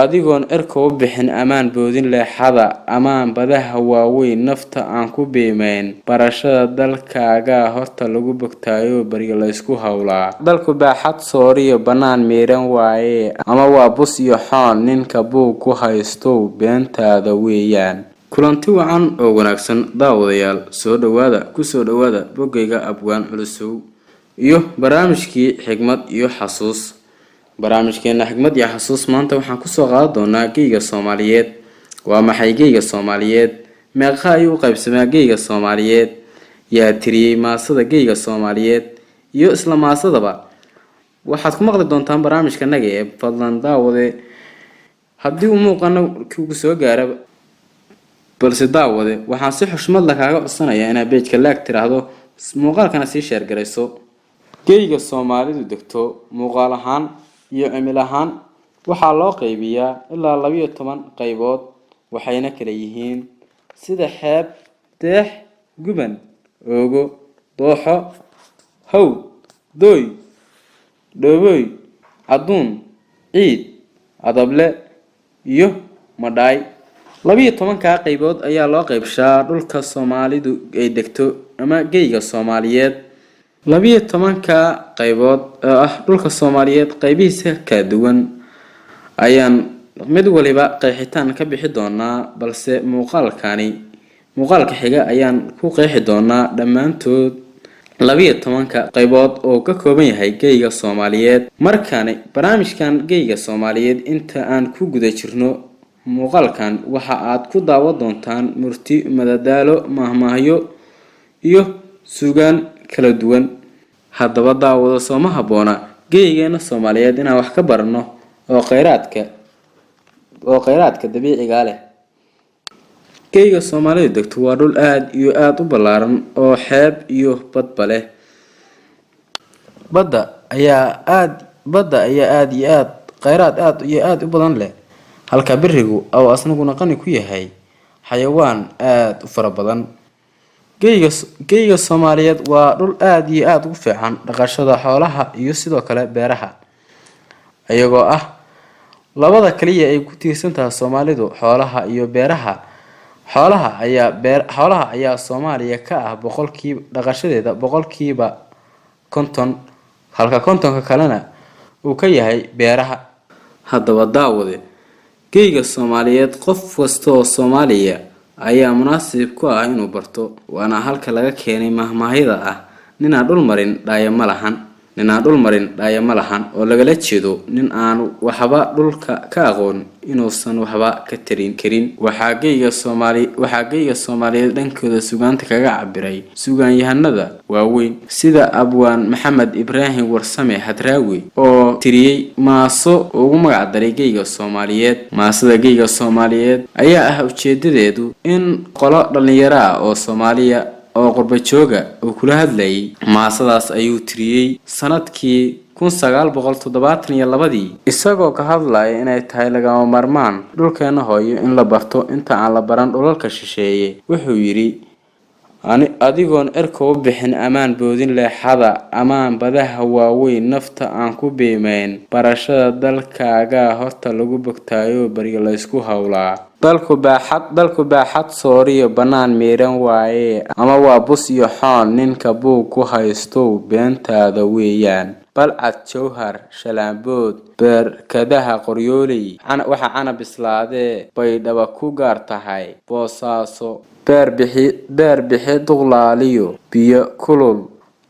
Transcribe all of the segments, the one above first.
adigoon erka u bixin amaan boodin leexada amaan badaha waaweyn nafta aan ku biimeyn barashada dalkaaga horta lagu bogtaayo bariga la isku hawlaa dalku baaxad sooriyo bannaan miiran waaye ama waa bus iyo xoon ninka buug ku haysto beentaada weeyaan kulanti wacan oo wanaagsan daawadayaal soo dhawaada ku soo dhawaada bogayga abwaan culusow iyo barnaamijkii xigmad iyo xasuus barnaamijkeena xigmad iyo xasuus maanta waxaan ku soo qaadan doonaa geyga Soomaaliyeed waa maxay geyga Soomaaliyeed meeqa ayuu u qaybsamaa geyga Soomaaliyeed yaa tiriyay maasada geyga Soomaaliyeed iyo isla maasadaba waxaad ku maqli doontaan barnaamijkanaga ee fadlan daawade haddii uu muuqaano kugu soo gaaro balse daawade waxaan si xushmad leh kaaga codsanayaa inaad page-ka like tiraahdo muuqaalkana sii share garayso geyga Soomaalidu degto muuqaal ahaan iyo cimil ahaan waxaa loo qaybiyaa ilaa 12 qaybood waxayna kala yihiin sida xeeb deex guban oogo dooxo haw dooy dhooboy aduun ciid adable iyo madhaay 12 qaybood ayaa loo qaybshaa dhulka Soomaalidu ay degto ama geyga Soomaaliyeed 12 qaybood dhulka Soomaaliyeed qaybihiisa ka duwan ayaan mid waliba qeexitaan ka bixi doonaa balse muuqaalka xiga ayaan ku qeexi doonaa dhamaantood 12 qaybood oo ka kooban yahay geyga Soomaaliyeed markaana barnaamijkan geyga Soomaaliyeed inta aan ku guda jirno muuqaalkan waxa aad ku daawan doontaan murti madadaalo mahmaahyo iyo suugaan kala duwan haddaba daawado sooma haboona geygeena Soomaaliyeed inaan wax ka barano oo kheyraadka dabiiciga leh geyga Soomaalidu degto waa dhul aad iyo aad u ballaaran oo xeeb iyo badba leh badda ayaa aad iyo aad kheyraad aad iyo aad u badan leh halka birigu oo asnaguna qani ku yahay xayawaan aad u fara badan geyga Soomaaliyeed waa dhul aad iyo aad ugu fiican dhaqashada xoolaha iyo sidoo kale beeraha ayagoo ah labada kaliya ay ku tiirsan tahay Soomaalidu xoolaha iyo beeraha xoolaha ayaa Soomaaliya ka ah dhaqashadeeda boqolkiiba 50 halka 50 kalena uu ka yahay beeraha haddaba daawade geyga Soomaaliyeed qof kasta oo Soomaaliya ayaa munaasib ku ah inuu barto waana halka laga keenay mahmaahida ah ninaan dhul marin dhaaya ma lahan oo lagala jeedo nin aan waxba dhulka ka aqoon inuusan waxba ka tarin karin waxaa geyga Soomaaliyeed dhankooda suugaanta kaga cabiray suugaanyahanada waaweyn sida abwaan Maxamed Ibraahim Warsame Hadraawi oo tiriyay maaso ugu magac daray geyga Soomaaliyeed maasada geyga Soomaaliyeed ayaa ah ujeedadeedu in qolo dhalinyaro ah oo Soomaaliya oo qurba jooga oo kula hadlayay maasadaas ayuu tiriyay sanadkii 1972 isagoo ka hadlaya inay tahay lagama marmaan dhulkeena hooyo in la barto inta aan la baran dhulalka shisheeye wuxuu yiri adigoon erka u bixin amaan boodin leexada amaan badaha waaweyn nafta aan ku biimeyn barashada dalkaaga horta lagu bogtaayo bariga la isku hawlaa dalku baaxad sooriyo bannaan miiran waaye ama waa bus iyo xoon ninka buug ku haysto beentaada weeyaan balcad jawhar shalaambood beerkadaha qoryooley waxa ana bislaadee bay dhaba ku gaar tahay boosaaso beer bixi duqlaaliyo biyo kulul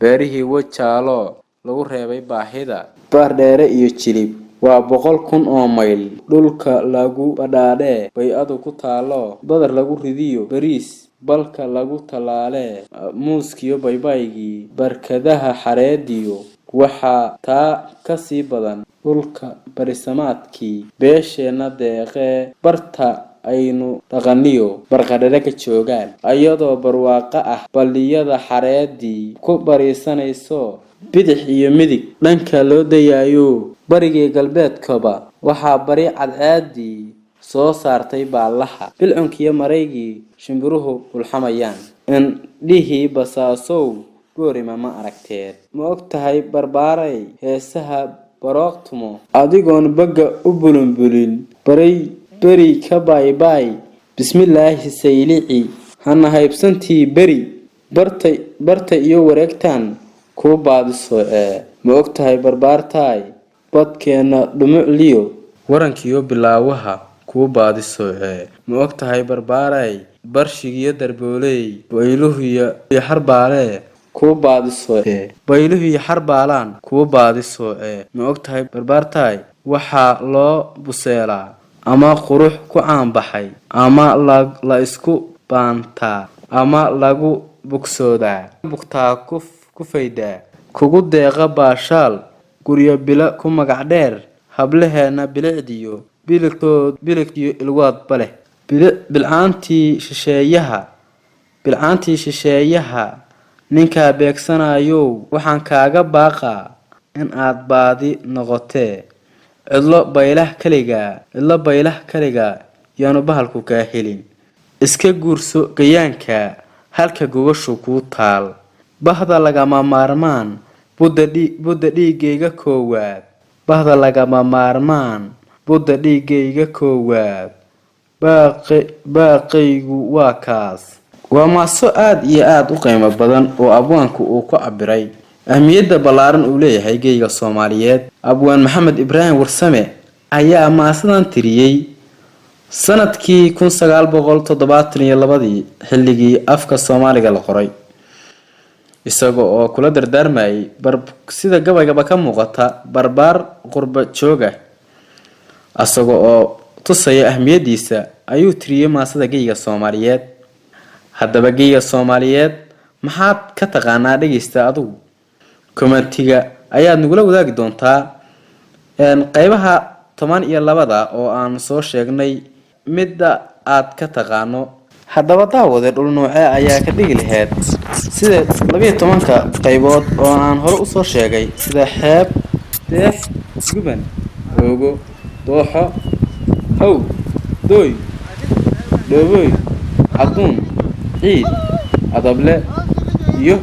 beerihii wajaalo lagu reebay baahida baar dheere iyo jilib waa 100,000 oo mayl dhulka lagu badhaadhe bay adu ku taalo badar lagu ridiyo bariis balka lagu talaale muuskiyo baybaygii barkadaha xareediyo waxaa taa ka sii badan dhulka barisamaadkii beesheena deeqee barta aynu dhaqaniyo barqadhada ka joogaan ayadoo barwaaqo ah balliyada xareedii ku bariisanayso bidix iyo midig dhanka loo dayayo barigii galbeedkaba waxaa bari cadceedii soo saartay baalaha bilcunkiyo mareygii shimbiruhu ulxamayaan indhihii basaasow goorima ma aragteed ma ogtahay barbaaray heesaha baroqtumo adigoon baga u bulunbulin bari ka baybay bismillaahi saylici hana haybsantii bari bartay iyo wareegtaan ku baadiso ma ogtahay barbaartaay badkeena dhumucliyo warankiyo bilaawaha ku baadiso ma ogtahay barbaaray barshigiyo darbooley bayluhu iyo harbaale ku baadiso bayluhu iyo harbaalaan ku baadiso ma ogtahay barbaartaay waxa loo buseelaa ama qurux ku aanbaxay ama la isku baantaa ama lagu bugsoodaa bugtaa ku faydaa kugu deeqa baashaal guryo bila ku magac dheer hablaheena bilicdiyo biligtiyo ilwaad bale bilcaantii shisheeyaha ninka beegsanayo waxaan kaaga baaqaa in aad baadi noqotee cidlo baylah kaliga yaanu bahalku kaa helin iska guurso gayaanka halka gogashu ku taal bahda lagama maarmaan budda dhiigayga koowaad bahda lagama maarmaan budda dhiigayga koowaad baaqaygu waa kaas waa maaso aad iyo aad u qiimo badan oo abwaanku uu ku cabiray ahmiyadda ballaaran uu leeyahay geyga Soomaaliyeed abwaan Maxamed Ibraahim Warsame ayaa maasadan tiriyay sanadkii 1972 xilligii afka Soomaaliga la qoray isagoo oo kula dardaarmayay sida gabaygaba ka muuqata barbaar qurba jooga asagoo oo tusaya ahmiyadiisa ayuu tiriyay maasada geyga Soomaaliyeed haddaba geyga Soomaaliyeed maxaad ka taqaanaa dhageysta adigu commentiga ayaad nagula wadaagi doontaa qaybaha 12 oo aan soo sheegnay midda aad ka taqaano haddaba daawade dhul noocee ayaa ka dhigi lahayd sida 12 qaybood oo aan hore u soo sheegay sida xeeb deex guban oogo dooxo haw dooy dhooboy aduun ciid adable iyo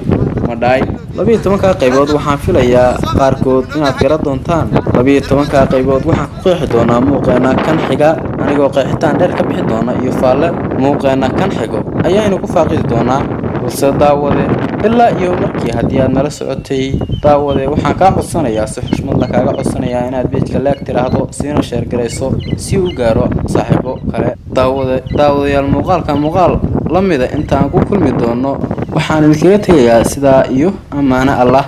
madhaay 12 qaybood waxaan filayaa qaarkood inaad gara doontaan 12 qaybood waxaan ku qeexi doonaa muuqeena kan xiga anigoo qeexitaan dheer ka bixi doona iyo faalle muuqeena kan xigo ayaanu ku faaqidi doonaa balse daawade ilaa iyo markii haddii aad nala socotay daawade waxaan kaa codsanayaa si xushmad la kaaga codsanayaa inaad page-ka like tiraahdo siina share gareyso si uu gaaro saaxiibo kale daawadayaal muuqaal lamida inta aan ku kulmi doono waxaan idinkaga tegayaa sidaa iyo amaana Allah